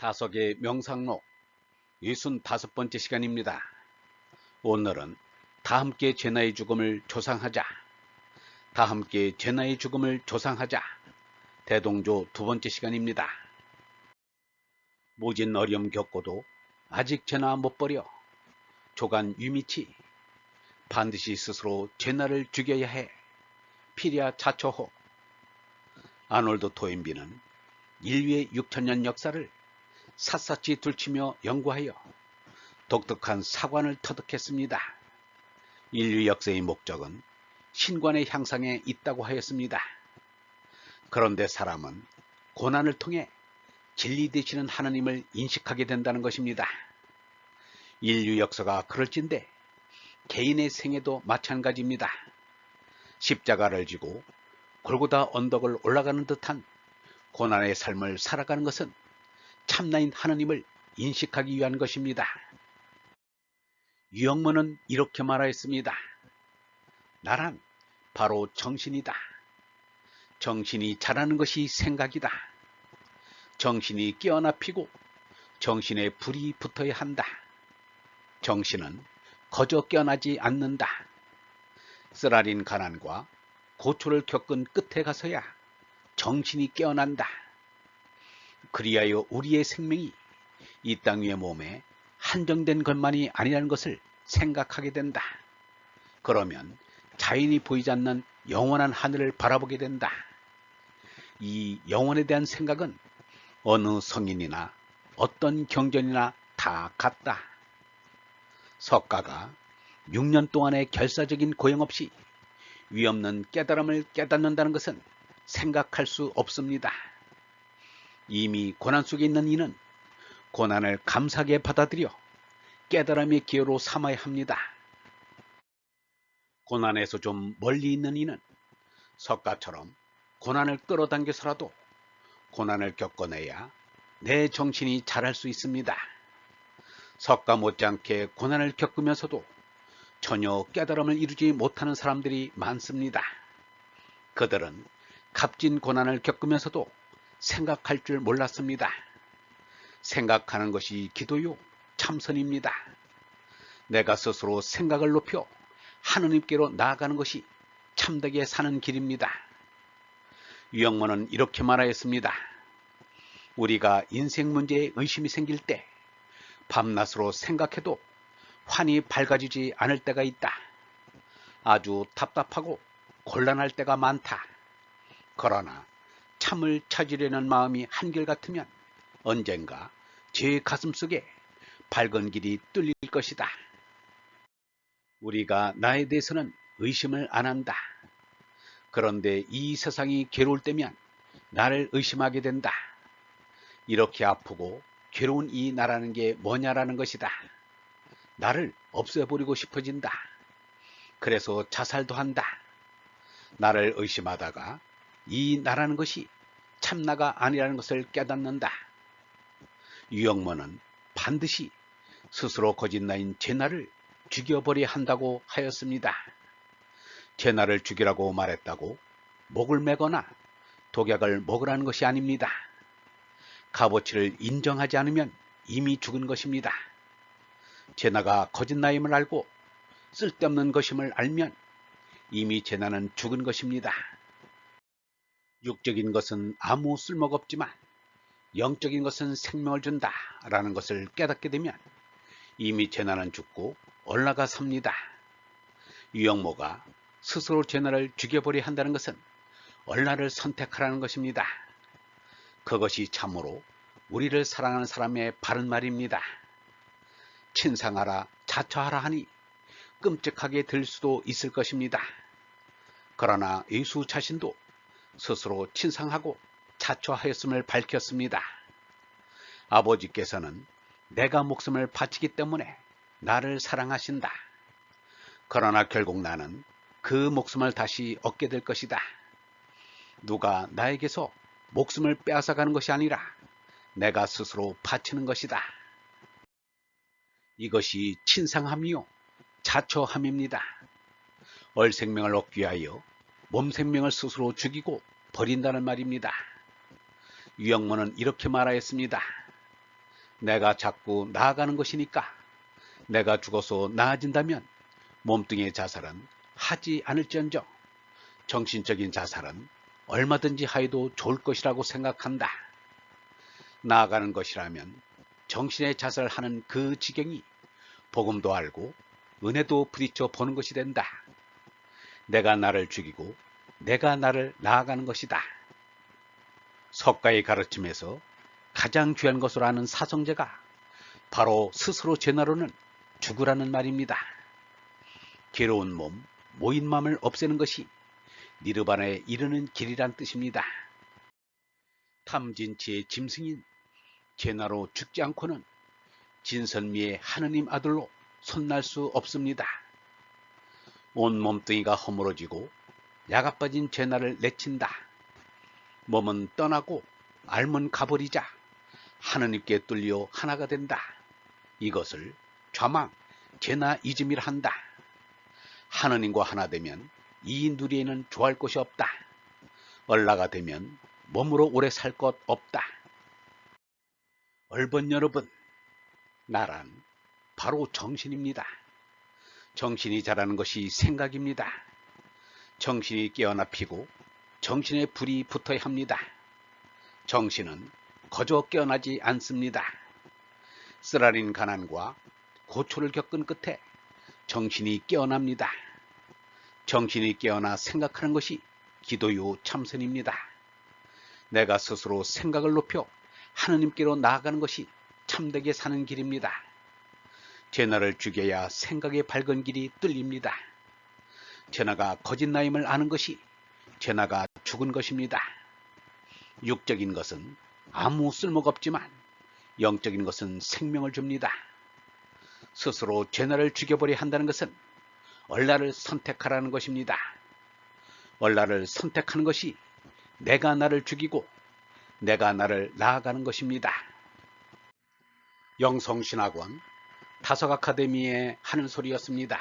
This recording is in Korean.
다섯의 명상록 65번째 시간입니다. 오늘은 다함께 제나의 죽음을 조상하자, 다함께 제나의 죽음을 조상하자, 대동조 2번째 시간입니다. 모진 어려움 겪고도 아직 제나 못 버려 조간 유미치, 반드시 스스로 제나를 죽여야 해. 피리아 자초호. 아놀드 토인비는 인류의 6000년 역사를 샅샅이 들추며 연구하여 독특한 사관을 터득했습니다. 인류 역사의 목적은 신관의 향상에 있다고 하였습니다. 그런데 사람은 고난을 통해 진리 되시는 하나님을 인식하게 된다는 것입니다. 인류 역사가 그럴진데 개인의 생애도 마찬가지입니다. 십자가를 지고 골고다 언덕을 올라가는 듯한 고난의 삶을 살아가는 것은 참나인 하나님을 인식하기 위한 것입니다. 유영모는 이렇게 말하였습니다. 나란 바로 정신이다. 정신이 자라는 것이 생각이다. 정신이 깨어나 피고 정신에 불이 붙어야 한다. 정신은 거저 깨어나지 않는다. 쓰라린 가난과 고초를 겪은 끝에 가서야 정신이 깨어난다. 그리하여 우리의 생명이 이 땅 위의 몸에 한정된 것만이 아니라는 것을 생각하게 된다. 그러면 자연히 보이지 않는 영원한 하늘을 바라보게 된다. 이 영혼에 대한 생각은 어느 성인이나 어떤 경전이나 다 같다. 석가가 6년 동안의 결사적인 고용 없이 위없는 깨달음을 깨닫는다는 것은 생각할 수 없습니다. 이미 고난 속에 있는 이는 고난을 감사하게 받아들여 깨달음의 기회로 삼아야 합니다. 고난에서 좀 멀리 있는 이는 석가처럼 고난을 끌어당겨서라도 고난을 겪어내야 내 정신이 자랄 수 있습니다. 석가 못지않게 고난을 겪으면서도 전혀 깨달음을 이루지 못하는 사람들이 많습니다. 그들은 값진 고난을 겪으면서도 생각할 줄 몰랐습니다. 생각하는 것이 기도요 참선입니다. 내가 스스로 생각을 높여 하느님께로 나아가는 것이 참되게 사는 길입니다. 유영모는 이렇게 말하였습니다. 우리가 인생 문제에 의심이 생길 때 밤낮으로 생각해도 환히 밝아지지 않을 때가 있다. 아주 답답하고 곤란할 때가 많다. 그러나 참을 찾으려는 마음이 한결같으면 언젠가 제 가슴속에 밝은 길이 뚫릴 것이다. 우리가 나에 대해서는 의심을 안 한다. 그런데 이 세상이 괴로울 때면 나를 의심하게 된다. 이렇게 아프고 괴로운 이 나라는 게 뭐냐라는 것이다. 나를 없애버리고 싶어진다. 그래서 자살도 한다. 나를 의심하다가 이 나라는 것이 참나가 아니라는 것을 깨닫는다. 유영모는 반드시 스스로 거짓나인 제나를 죽여버려야 한다고 하였습니다. 제나를 죽이라고 말했다고 목을 매거나 독약을 먹으라는 것이 아닙니다. 값어치를 인정하지 않으면 이미 죽은 것입니다. 제나가 거짓나임을 알고 쓸데없는 것임을 알면 이미 제나는 죽은 것입니다. 육적인 것은 아무 쓸모가 없지만 영적인 것은 생명을 준다 라는 것을 깨닫게 되면 이미 제나는 죽고 올라가 삽니다. 유영모가 스스로 제나를 죽여버려야 한다는 것은 얼라를 선택하라는 것입니다. 그것이 참으로 우리를 사랑하는 사람의 바른 말입니다. 친상하라 자처하라 하니 끔찍하게 들 수도 있을 것입니다. 그러나 예수 자신도 스스로 친상하고 자처하였음을 밝혔습니다. 아버지께서는 내가 목숨을 바치기 때문에 나를 사랑하신다. 그러나 결국 나는 그 목숨을 다시 얻게 될 것이다. 누가 나에게서 목숨을 빼앗아가는 것이 아니라 내가 스스로 바치는 것이다. 이것이 친상함이요 자처함입니다. 얼생명을 얻기 위하여 몸생명을 스스로 죽이고 버린다는 말입니다. 유영모는 이렇게 말하였습니다. 내가 자꾸 나아가는 것이니까 내가 죽어서 나아진다면 몸뚱이의 자살은 하지 않을지언정 정신적인 자살은 얼마든지 하여도 좋을 것이라고 생각한다. 나아가는 것이라면 정신의 자살하는 그 지경이 복음도 알고 은혜도 부딪혀 보는 것이 된다. 내가 나를 죽이고 내가 나를 나아가는 것이다. 석가의 가르침에서 가장 귀한 것으로 아는 사성제가 바로 스스로 죄나로는 죽으라는 말입니다. 괴로운 몸, 모인 마음을 없애는 것이 니르바나에 이르는 길이란 뜻입니다. 탐진치의 짐승인 제나로 죽지 않고는 진선미의 하느님 아들로 손날 수 없습니다. 온 몸뚱이가 허물어지고 야가 빠진 제나를 내친다. 몸은 떠나고 알면 가버리자 하느님께 뚫려 하나가 된다. 이것을 좌망 제나 이즘이라 한다. 하느님과 하나 되면 이 누리에는 좋아할 것이 없다. 얼라가 되면 몸으로 오래 살 것 없다. 얼번 여러분, 나란 바로 정신입니다. 정신이 자라는 것이 생각입니다. 정신이 깨어나 피고 정신에 불이 붙어야 합니다. 정신은 거저 깨어나지 않습니다. 쓰라린 가난과 고초를 겪은 끝에 정신이 깨어납니다. 정신이 깨어나 생각하는 것이 기도요 참선입니다. 내가 스스로 생각을 높여 하느님께로 나아가는 것이 참되게 사는 길입니다. 제나를 죽여야 생각의 밝은 길이 뚫립니다. 제나가 거짓나임을 아는 것이 제나가 죽은 것입니다. 육적인 것은 아무 쓸모가 없지만 영적인 것은 생명을 줍니다. 스스로 제나를 죽여버려야 한다는 것은 얼라를 선택하라는 것입니다. 얼라를 선택하는 것이 내가 나를 죽이고 내가 나를 나아가는 것입니다. 영성신학원 다석아카데미의 하는 소리였습니다.